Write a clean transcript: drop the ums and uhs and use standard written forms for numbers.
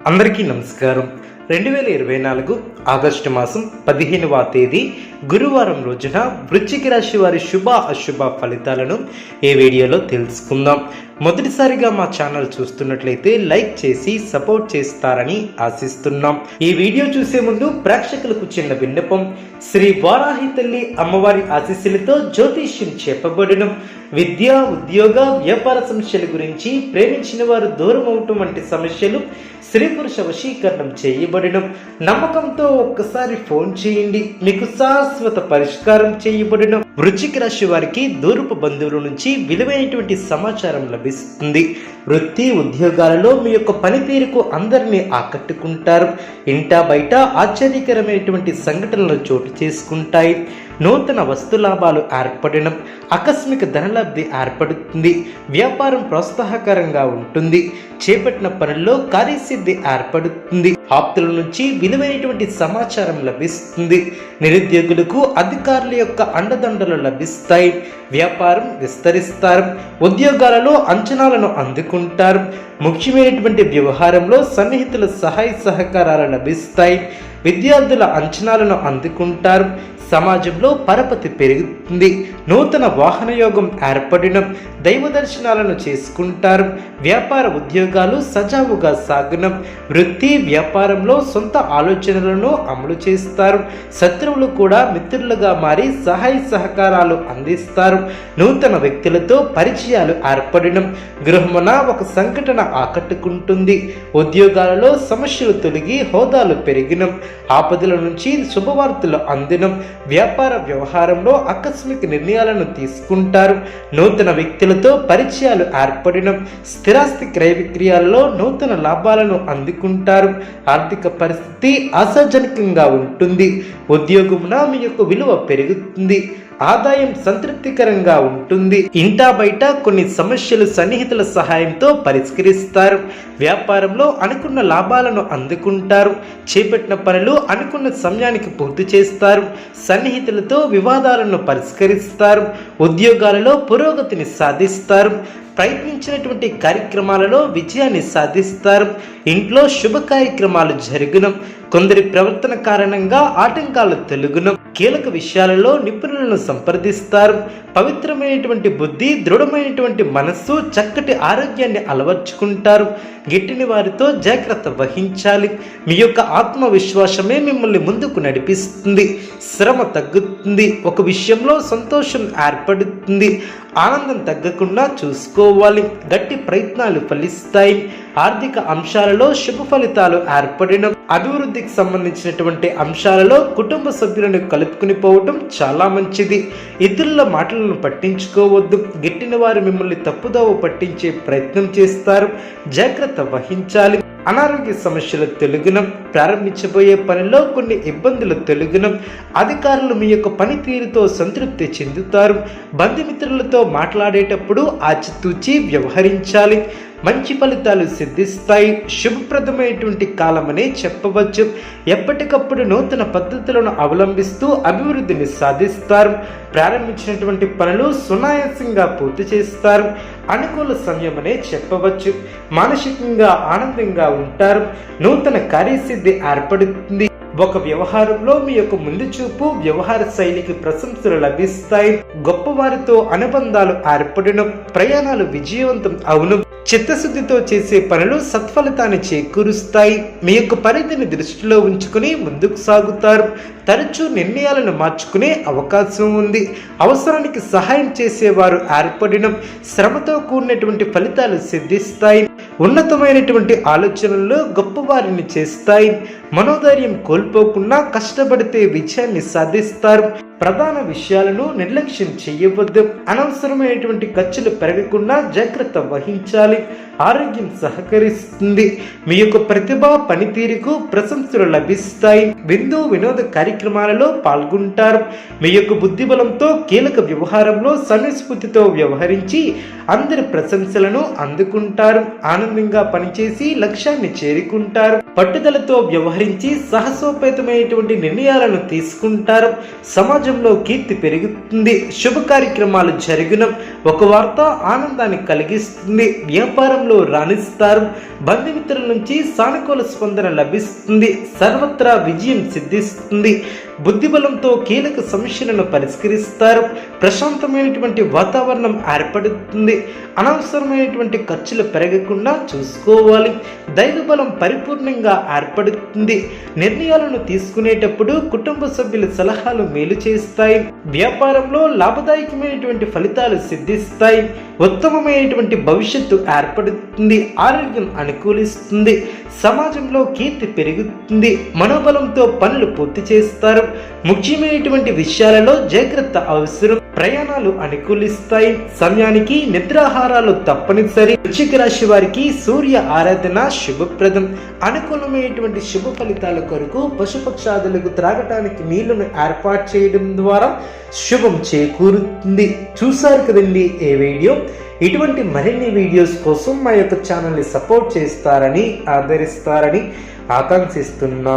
అందరికీ నమస్కారం. 2024 ఆగస్టు మాసం 15వ తేదీ గురువారం రోజున వృశ్చిక రాశి వారి శుభ అశుభ ఫలితాలను ఈ వీడియోలో తెలుసుకుందాం. మొదటిసారిగా మా ఛానల్ చూస్తున్నట్లయితే లైక్ చేసి సపోర్ట్ చేస్తారని ఆశిస్తున్నాం. ఈ వీడియో చూసే ముందు ప్రేక్షకులకు చిన్న విన్నపం. శ్రీ వారాహి తల్లి అమ్మవారి ఆశీస్సులతో జ్యోతిష్యం చెప్పబడిన విద్య, ఉద్యోగ, వ్యాపార సమస్యల గురించి, ప్రేమించిన వారు దూరం అవటం వంటి సమస్యలు, స్త్రీ పురుష వశీకరణం చేయబడిన నమ్మకంతో ఒక్కసారి ఫోన్ చేయండి, మీకు శాశ్వత పరిష్కారం చేయబడిన. వృశ్చిక రాశి వారికి దూరపు బంధువుల నుంచి విలువైనటువంటి సమాచారం లభిస్తుంది. వృత్తి ఉద్యోగాలలో మీ యొక్క పనితీరుకు అందరినీ ఆకట్టుకుంటారు. ఇంటా బయట ఆశ్చర్యకరమైనటువంటి సంఘటనలు చోటు చేసుకుంటాయి. నూతన వస్తు లాభాలు ఏర్పడడం, ఆకస్మిక ధనలబ్ధి ఏర్పడుతుంది. వ్యాపారం ప్రోత్సాహకరంగా ఉంటుంది. చేపట్టిన పనుల్లో కార్యసిద్ధి ఏర్పడుతుంది. ఆప్తుల నుంచి విలువైనటువంటి సమాచారం లభిస్తుంది. నిరుద్యోగులకు అధికారుల యొక్క అండదండలు లభిస్తాయి. వ్యాపారం విస్తరిస్తారు. ఉద్యోగాలలో అంచనాలను అందుకుంటారు. ముఖ్యమైనటువంటి వ్యవహారంలో సన్నిహితుల సహాయ సహకారాలు లభిస్తాయి. విద్యార్థుల అంచనాలను అందుకుంటారు. సమాజంలో పరపతి పెరుగుతుంది. నూతన వాహన యోగం ఏర్పడిన దైవ దర్శనాలను చేసుకుంటారు. వ్యాపార ఉద్యోగాలు సజావుగా సాగునం. వృత్తి వ్యాపారంలో సొంత ఆలోచనలను అమలు చేస్తారు. శత్రువులు కూడా మిత్రులుగా మారి సహాయ సహకారాలు అందిస్తారు. నూతన వ్యక్తులతో పరిచయాలు ఏర్పడినం. గృహమున ఒక సంఘటన ఆకట్టుకుంటుంది. ఉద్యోగాలలో సమస్యలు తొలగి హోదాలు పెరిగినం. ఆపదల నుంచి శుభవార్తలు అందినం. వ్యాపార వ్యవహారంలో ఆకస్మిక నిర్ణయాలను తీసుకుంటారు. నూతన వ్యక్తులతో పరిచయాలు ఏర్పడిన స్థిరాస్తి క్రయ విక్రయాలలో నూతన లాభాలను అందుకుంటారు. ఆర్థిక పరిస్థితి ఆశాజనకంగా ఉంటుంది. ఉద్యోగమున మీ యొక్క విలువ పెరుగుతుంది. ఆదాయం సంతృప్తికరంగా ఉంటుంది. ఇంటా బయట కొన్ని సమస్యలు సన్నిహితుల సహాయంతో పరిష్కరిస్తారు. వ్యాపారంలో అనుకున్న లాభాలను అందుకుంటారు. చేపట్టిన పనులు అనుకున్న సమయానికి పూర్తి చేస్తారు. సన్నిహితులతో వివాదాలను పరిష్కరిస్తారు. ఉద్యోగాలలో పురోగతిని సాధిస్తారు. ప్రయత్నించినటువంటి కార్యక్రమాలలో విజయాన్ని సాధిస్తారు. ఇంట్లో శుభ కార్యక్రమాలు జరుగును. కొందరి ప్రవర్తన కారణంగా ఆటంకాలు తొలగును. కీలక విషయాలలో నిపుణులను సంప్రదిస్తారు. పవిత్రమైనటువంటి బుద్ధి, దృఢమైనటువంటి మనస్సు, చక్కటి ఆరోగ్యాన్ని అలవర్చుకుంటారు. గిట్టిని వారితో జాగ్రత్త వహించాలి. మీ యొక్క ఆత్మవిశ్వాసమే మిమ్మల్ని ముందుకు నడిపిస్తుంది. శ్రమ తగ్గుతుంది. ఒక విషయంలో సంతోషం ఏర్పడుతుంది. ఆనందం తగ్గకుండా చూసుకోవాలి. గట్టి ప్రయత్నాలు ఫలిస్తాయి. ఆర్థిక అంశాలలో శుభ ఫలితాలు ఏర్పడిన అభివృద్ధికి సంబంధించినటువంటి అంశాలలో కుటుంబ సభ్యులను కలుపుకుని పోవటం చాలా మంచిది. ఇతరుల మాటలను పట్టించుకోవద్దు. గిట్టిన వారు మిమ్మల్ని తప్పుదోవ పట్టించే ప్రయత్నం చేస్తారు. జాగ్రత్త వహించాలి. అనారోగ్య సమస్యలు తొలగునం. ప్రారంభించబోయే పనిలో కొన్ని ఇబ్బందులు తొలగునం. అధికారులు మీ యొక్క పనితీరుతో సంతృప్తి చెందుతారు. బంధుమిత్రులతో మాట్లాడేటప్పుడు ఆచితూచి వ్యవహరించాలి. మంచి ఫలితాలు సిద్ధిస్తాయి. శుభప్రదమైనటువంటి కాలమనే చెప్పవచ్చు. ఎప్పటికప్పుడు నూతన పద్ధతులను అవలంబిస్తూ అభివృద్ధిని సాధిస్తారు. ప్రారంభించినటువంటి పనులు సునాయాసంగా పూర్తి చేస్తారు. అనుకూల సమయమనే చెప్పవచ్చు. మానసికంగా ఆనందంగా ఉంటారు. నూతన కార్యసిద్ధి ఏర్పడుతుంది. ఒక వ్యవహారంలో మీ యొక్క ముందు చూపు, వ్యవహార శైలికి ప్రశంసలు లభిస్తాయి. గొప్పవారితో అనుబంధాలు ఏర్పడిన ప్రయాణాలు విజయవంతం అవును. చిత్తశుద్ధితో చేసే పనులు సత్ఫలితాన్ని చేకూరుస్తాయి. మీ యొక్క పరిధిని దృష్టిలో ఉంచుకుని ముందుకు సాగుతారు. తరచూ నిర్ణయాలను మార్చుకునే అవకాశం ఉంది. అవసరానికి సహాయం చేసేవారు ఏర్పడిన శ్రమతో కూడినటువంటి ఫలితాలు సిద్ధిస్తాయి. ఉన్నతమైనటువంటి ఆలోచనలు గొప్పవారిని చేస్తాయి. మనోధైర్యం కోల్పోకుండా కష్టపడితే విజయాన్ని సాధిస్తారు. ప్రధాన విషయాలను నిర్లక్ష్యం చేయవద్దు. అనవసరమైనటువంటి ఖర్చులు పెరగకుండా జాగ్రత్త వహించాలి. ఆరోగ్యం సహకరిస్తుంది. మీ యొక్క ప్రతిభ, పనితీరుకు ప్రశంసలు లభిస్తాయి. విందు వినోద కార్యక్రమాలు కార్యక్రమాలలో పాల్గొంటారు. మీ యొక్క బుద్ధి బలంతో కీలక వ్యవహారంలో సమయస్ఫూర్తితో వ్యవహరించి అందరి ప్రశంసలను అందుకుంటారు. ఆనందంగా పనిచేసి లక్ష్యాన్ని చేరుకుంటారు. పట్టుదలతో వ్యవహరించి సాహసోపేతమైనటువంటి నిర్ణయాలను తీసుకుంటారు. సమాజంలో కీర్తి పెరుగుతుంది. శుభ కార్యక్రమాలు జరుగును. ఒక వార్త ఆనందాన్ని కలిగిస్తుంది. వ్యాపారంలో రాణిస్తారు. బంధుమిత్రుల నుంచి సానుకూల స్పందన లభిస్తుంది. సర్వత్రా విజయం సిద్ధిస్తుంది. బుద్ధిబలంతో కీలక సమస్యలను పరిష్కరిస్తారు. ప్రశాంతమైనటువంటి వాతావరణం ఏర్పడుతుంది. అనవసరమైనటువంటి ఖర్చులు పెరగకుండా చూసుకోవాలి. దైవబలం పరిపూర్ణంగా ఏర్పడుతుంది. నిర్ణయాలను తీసుకునేటప్పుడు కుటుంబ సభ్యుల సలహాలు మేలు చేస్తాయి. వ్యాపారంలో లాభదాయకమైనటువంటి ఫలితాలు సిద్ధిస్తాయి. ఉత్తమమైనటువంటి భవిష్యత్తు ఏర్పడుతుంది. ఆరోగ్యం అనుకూలిస్తుంది. సమాజంలో కీర్తి పెరుగుతుంది. మనోబలంతో పనులు పూర్తి చేస్తారు. ముఖ్యమైనటువంటి విషయాలలో జాగ్రత్త అవసరం. ప్రయాణాలు అనుకూలిస్తాయి. సమయానికి నిద్రాహారాలు తప్పనిసరి. వృశ్చిక రాశి వారికి సూర్య ఆరాధన శుభప్రదం. అనుకూలమైనటువంటి శుభ ఫలితాల కొరకు పశుపక్షాదులకు త్రాగటానికి నీళ్లను ఏర్పాటు చేయడం ద్వారా శుభం చేకూరుతుంది. చూసారు కదండి ఈ వీడియో. ఇటువంటి మరిన్ని వీడియోస్ కోసం మా యొక్క ఛానల్ని సపోర్ట్ చేస్తారని ఆదరిస్తారని ఆకాంక్షిస్తున్నాం.